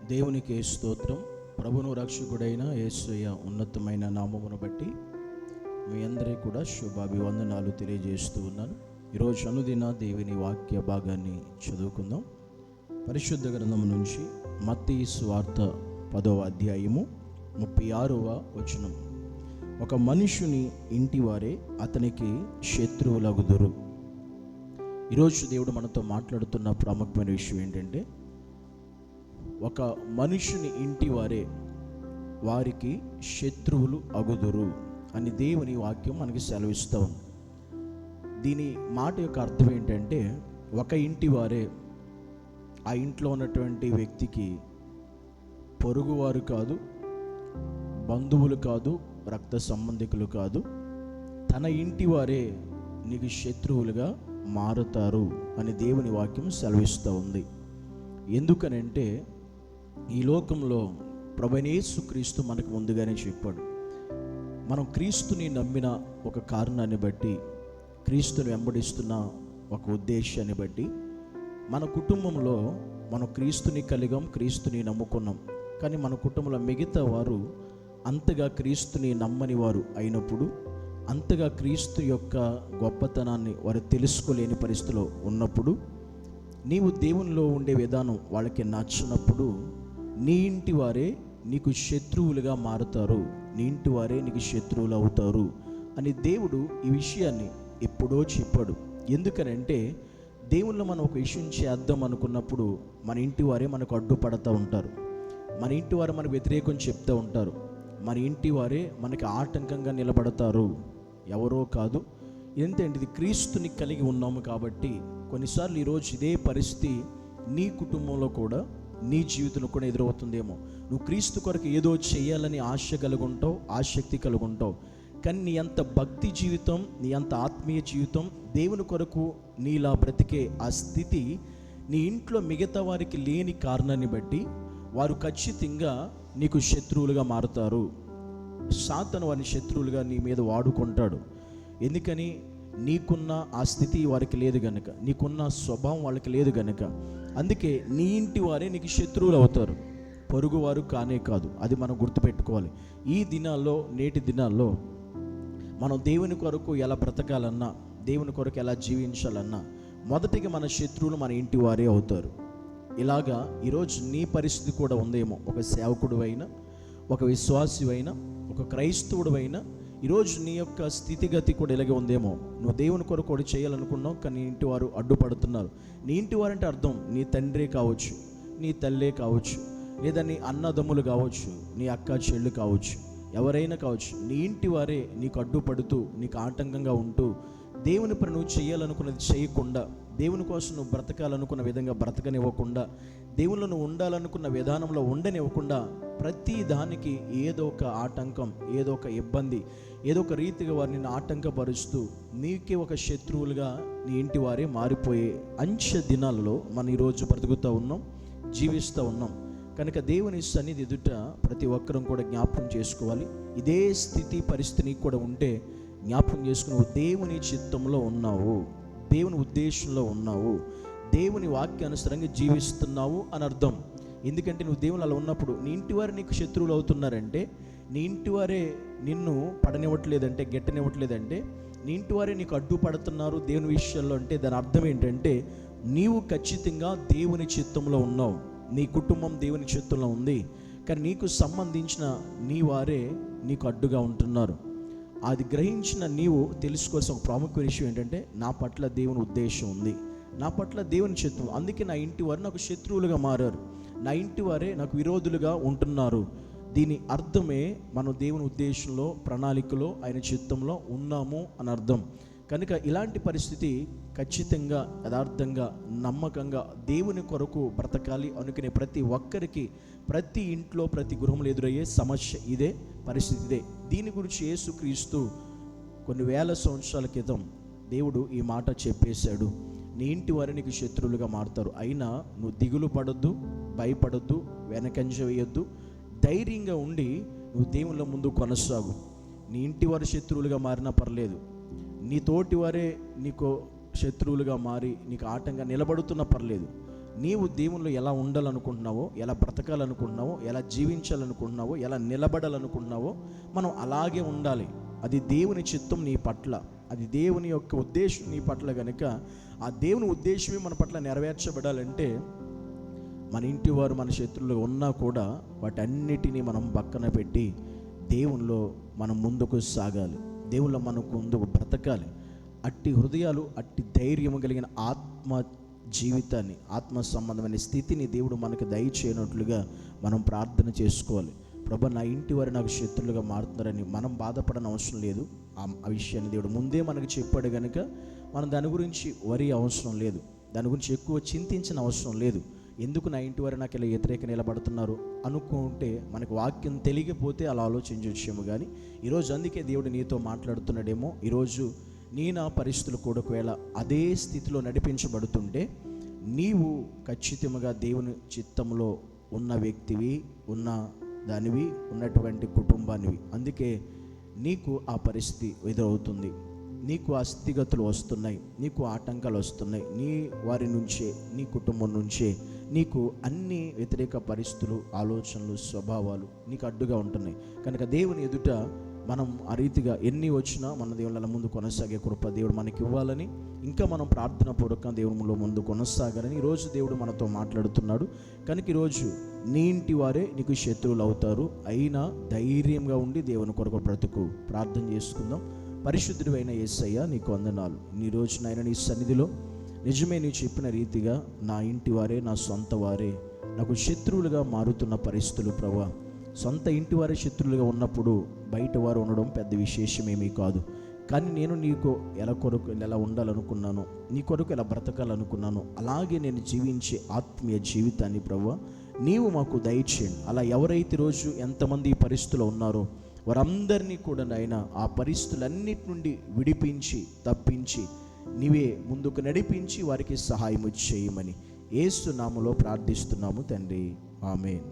దేవునికి స్తోత్రం. ప్రభును రక్షకుడైన యేసయ్య ఉన్నతమైన నామమును బట్టి మీ అందరికీ కూడా శుభాభివందనాలు తెలియజేస్తూ ఉన్నాను. ఈరోజు అనుదిన దేవుని వాక్య భాగాన్ని చదువుకుందాం. పరిశుద్ధ గ్రంథం నుంచి మత్తయి సువార్త 10వ అధ్యాయము 36వ వచనం. ఒక మనుషుని ఇంటివారే అతనికి శత్రువులగుదురు. ఈరోజు దేవుడు మనతో మాట్లాడుతున్న ప్రాముఖ్యమైన విషయం ఏంటంటే, ఒక మనుషుని ఇంటి వారే వారికి శత్రువులు అగుదురు అని దేవుని వాక్యం మనకి సెలవిస్తూ ఉంది. దీని మాట యొక్క అర్థం ఏంటంటే, ఒక ఇంటి వారే ఆ ఇంట్లో ఉన్నటువంటి వ్యక్తికి పొరుగువారు కాదు, బంధువులు కాదు, రక్త సంబంధికులు కాదు, తన ఇంటి వారే నీకు శత్రువులుగా మారుతారు అని దేవుని వాక్యం సెలవిస్తూ ఉంది. ఎందుకనంటే, ఈ లోకంలో ప్రభువైన యేసుక్రీస్తు మనకు ముందుగానే చెప్పాడు. మనం క్రీస్తుని నమ్మిన ఒక కారణాన్ని బట్టి, క్రీస్తుని వెంబడిస్తున్న ఒక ఉద్దేశాన్ని బట్టి, మన కుటుంబంలో మనం క్రీస్తుని కలిగాం, క్రీస్తుని నమ్ముకున్నాం. కానీ మన కుటుంబంలో మిగతా వారు అంతగా క్రీస్తుని నమ్మని వారు అయినప్పుడు, అంతగా క్రీస్తు యొక్క గొప్పతనాన్ని వారు తెలుసుకోలేని పరిస్థితిలో ఉన్నప్పుడు, నీవు దేవునిలో ఉండే విధానం వాళ్ళకి నచ్చినప్పుడు, నీ ఇంటి వారే నీకు శత్రువులుగా మారుతారు, నీ ఇంటి వారే నీకు శత్రువులు అవుతారు అని దేవుడు ఈ విషయాన్ని ఎప్పుడో చెప్పాడు. ఎందుకనంటే, దేవుళ్ళు మనం ఒక విషయం చేద్దాం అనుకున్నప్పుడు మన ఇంటి వారే మనకు అడ్డుపడుతూ ఉంటారు, మన ఇంటి వారు మనకు వ్యతిరేకం చెప్తూ ఉంటారు, మన ఇంటి వారే మనకి ఆటంకంగా నిలబడతారు. ఎవరో కాదు, ఏంటంటే ఇది క్రీస్తుని కలిగి ఉన్నాము కాబట్టి. కొన్నిసార్లు ఈరోజు ఇదే పరిస్థితి నీ కుటుంబంలో కూడా, నీ జీవితంలో కూడా ఎదురవుతుందేమో. నువ్వు క్రీస్తు కొరకు ఏదో చేయాలని ఆశ కలుగుంటావు, ఆసక్తి కలుగుంటావు, కానీ నీ అంత భక్తి జీవితం, నీ అంత ఆత్మీయ జీవితం, దేవుని కొరకు నీలా బ్రతికే ఆ స్థితి నీ ఇంట్లో మిగతా వారికి లేని కారణాన్ని బట్టి వారు ఖచ్చితంగా నీకు శత్రువులుగా మారుతారు. సాతాను వారిని శత్రువులుగా నీ మీద వాడుకుంటాడు. ఎందుకని? నీకున్న ఆ స్థితి వారికి లేదు గనుక, నీకున్న స్వభావం వాళ్ళకి లేదు గనుక. అందుకే నీ ఇంటి వారే నీకు శత్రువులు అవుతారు, పొరుగువారు కానే కాదు. అది మనం గుర్తుపెట్టుకోవాలి. ఈ దినాల్లో, నేటి దినాల్లో మనం దేవుని కొరకు ఎలా బ్రతకాలన్నా, దేవుని కొరకు ఎలా జీవించాలన్నా, మొదటిగా మన శత్రువులు మన ఇంటి వారే అవుతారు. ఇలాగా ఈరోజు నీ పరిస్థితి కూడా ఉందేమో. ఒక సేవకుడు అయినా, ఒక విశ్వాసి అయినా, ఒక క్రైస్తవుడు అయినా, ఈరోజు నీ యొక్క స్థితిగతి కూడా ఇలాగే ఉందేమో. నువ్వు దేవుని కొరకు కూడా చేయాలనుకున్నావు, కానీ నీ ఇంటి వారు అడ్డుపడుతున్నారు. నీ ఇంటి వారంటే అర్థం నీ తండ్రే కావచ్చు, నీ తల్లే కావచ్చు, లేదా నీ అన్నదమ్ములు కావచ్చు, నీ అక్క చెల్లు కావచ్చు, ఎవరైనా కావచ్చు. నీ ఇంటి వారే నీకు అడ్డుపడుతూ, నీకు ఆటంకంగా ఉంటూ, దేవుని పని నువ్వు చేయాలనుకున్నది చేయకుండా, దేవుని కోసం నువ్వు బ్రతకాలనుకున్న విధంగా బ్రతకనివ్వకుండా, దేవుళ్ళు నువ్వు ఉండాలనుకున్న విధానంలో ఉండనివ్వకుండా, ప్రతి దానికి ఏదో ఒక ఆటంకం, ఏదో ఒక ఇబ్బంది, ఏదో ఒక రీతిగా వారిని ఆటంకపరుస్తూ నీకే ఒక శత్రువులుగా నీ ఇంటి వారే మారిపోయే అంచె దినాలలో మనం ఈరోజు బ్రతుకుతూ ఉన్నాం, జీవిస్తూ ఉన్నాం. కనుక దేవుని సన్నిధి ఎదుట ప్రతి ఒక్కరం కూడా జ్ఞాపకం చేసుకోవాలి. ఇదే స్థితి పరిస్థితి నీకు కూడా ఉంటే జ్ఞాపకం చేసుకుని, నువ్వు దేవుని చిత్తంలో ఉన్నావు, దేవుని ఉద్దేశంలో ఉన్నావు, దేవుని వాక్యానుసారంగా జీవిస్తున్నావు అని అర్థం. ఎందుకంటే నువ్వు దేవుని అలా ఉన్నప్పుడు నీ ఇంటి వారు నీకు శత్రువులు అవుతున్నారంటే, నీ ఇంటి వారే నిన్ను పడనివ్వట్లేదంటే, గెట్టనివ్వట్లేదంటే, నీ ఇంటి వారే నీకు అడ్డుపడుతున్నారు దేవుని విషయాల్లో అంటే, దాని అర్థం ఏంటంటే నీవు ఖచ్చితంగా దేవుని చిత్తంలో ఉన్నావు, నీ కుటుంబం దేవుని చిత్తంలో ఉంది. కానీ నీకు సంబంధించిన నీ వారే నీకు అడ్డుగా ఉంటున్నారు. అది గ్రహించిన నీవు తెలుసుకోవాల్సిన ఒక ప్రాముఖ్య విషయం ఏంటంటే, నా పట్ల దేవుని ఉద్దేశం ఉంది, నా పట్ల దేవుని చిత్తం. అందుకే నా ఇంటి వారు నాకు శత్రువులుగా మారారు, నా ఇంటి వారే నాకు విరోధులుగా ఉంటున్నారు. దీని అర్థమే మనం దేవుని ఉద్దేశంలో, ప్రణాళికలో, ఆయన చిత్తంలో ఉన్నాము అని అర్థం. కనుక ఇలాంటి పరిస్థితి ఖచ్చితంగా, యథార్థంగా, నమ్మకంగా దేవుని కొరకు బ్రతకాలి అనుకునే ప్రతి ఒక్కరికి, ప్రతి ఇంట్లో, ప్రతి గృహంలో ఎదురయ్యే సమస్య ఇదే, పరిస్థితి ఇదే. దీని గురించి యేసుక్రీస్తు కొన్ని వేల సంవత్సరాల క్రితం దేవుడు ఈ మాట చెప్పేశాడు. నీ ఇంటి వారు నీకు శత్రువులుగా మారుతారు, అయినా నువ్వు దిగులు పడొద్దు, భయపడొద్దు, వెనకంజ వేయొద్దు, ధైర్యంగా ఉండి నువ్వు దేవుళ్ళ ముందు కొనసాగు. నీ ఇంటి వారి శత్రువులుగా మారినా పర్లేదు, నీ తోటి వారే నీకు శత్రువులుగా మారి నీకు ఆటంగా నిలబడుతున్నా పర్లేదు. నీవు దేవుళ్ళు ఎలా ఉండాలనుకుంటున్నావో, ఎలా బ్రతకాలనుకుంటున్నావో, ఎలా జీవించాలనుకుంటున్నావో, ఎలా నిలబడాలనుకుంటున్నావో మనం అలాగే ఉండాలి. అది దేవుని చిత్తం నీ పట్ల, అది దేవుని యొక్క ఉద్దేశం నీ పట్ల. కనుక ఆ దేవుని ఉద్దేశమే మన పట్ల నెరవేర్చబడాలంటే మన ఇంటి వారు మన శత్రువులు ఉన్నా కూడా వాటన్నిటినీ మనం పక్కన పెట్టి దేవునిలో మనం ముందుకు సాగాలి, దేవునిలో మనకు ముందుకు బ్రతకాలి. అట్టి హృదయాలు, అట్టి ధైర్యము కలిగిన ఆత్మ జీవితాన్ని, ఆత్మ సంబంధమైన స్థితిని దేవుడు మనకు దయచేయనట్లుగా మనం ప్రార్థన చేసుకోవాలి. ప్రభు, నా ఇంటి వారు నాకు శత్రులుగా మారుతున్నారని మనం బాధపడని అవసరం లేదు. ఆ విషయాన్ని దేవుడు ముందే మనకు చెప్పాడు కనుక మనం దాని గురించి వరి అవసరం లేదు, దాని గురించి ఎక్కువ చింతించిన అవసరం లేదు. ఎందుకు నా ఇంటి వారు నాకు ఇలా వ్యతిరేక నిలబడుతున్నారు అనుకుంటే మనకు వాక్యం తెలియకపోతే అలా ఆలోచించవచ్చేమో. కానీ ఈరోజు అందుకే దేవుడు నీతో మాట్లాడుతున్నాడేమో. ఈరోజు నా పరిస్థితులు కూడా ఒకవేళ అదే స్థితిలో నడిపించబడుతుంటే నీవు ఖచ్చితంగా దేవుని చిత్తంలో ఉన్న వ్యక్తివి, ఉన్న దానివి, ఉన్నటువంటి కుటుంబానివి. అందుకే నీకు ఆ పరిస్థితి ఎదురవుతుంది, నీకు ఆ స్థితిగతులు వస్తున్నాయి, నీకు ఆటంకాలు వస్తున్నాయి. నీ వారి నుంచే, నీ కుటుంబం నుంచే నీకు అన్ని వ్యతిరేక పరిస్థితులు, ఆలోచనలు, స్వభావాలు నీకు అడ్డుగా ఉంటున్నాయి. కనుక దేవుని ఎదుట మనం ఆ రీతిగా ఎన్ని వచ్చినా మన దేవుళ్ళ ముందు కొనసాగే కృప దేవుడు మనకి ఇవ్వాలని, ఇంకా మనం ప్రార్థన పూర్వకంగా దేవునిలో ముందు కొనసాగాలని ఈరోజు దేవుడు మనతో మాట్లాడుతున్నాడు. కనుక ఈరోజు నీ ఇంటి వారే నీకు శత్రువులు అవుతారు, అయినా ధైర్యంగా ఉండి దేవుని కొరకు బ్రతుకు. ప్రార్థన చేసుకుందాం. పరిశుద్ధుడైన యేసయ్య, నీకు వందనాలు. ఈ రోజు నాయన నీ సన్నిధిలో నిజమే నీవు చెప్పిన రీతిగా నా ఇంటి వారే, నా సొంత వారే నాకు శత్రువులుగా మారుతున్న పరిస్థితులు ప్రభువా. సొంత ఇంటి వారి శత్రువులుగా ఉన్నప్పుడు బయట వారు ఉండడం పెద్ద విశేషమేమీ కాదు. కానీ నేను నీకు ఎలా ఉండాలనుకున్నాను, నీ కొరకు ఎలా బ్రతకాలనుకున్నాను, అలాగే నేను జీవించే ఆత్మీయ జీవితాన్ని ప్రభువా నీవు మాకు దయచేయండి. అలా ఎవరైతే రోజు ఎంతమంది ఈ పరిస్థితుల్లో ఉన్నారో వారందరినీ కూడా నాయన ఆ పరిస్థితులన్నిటి నుండి విడిపించి, తప్పించి నీవే ముందుకు నడిపించి వారికి సహాయం చేయమని యేసు నామములో ప్రార్థిస్తున్నాము తండ్రి. ఆమేన్.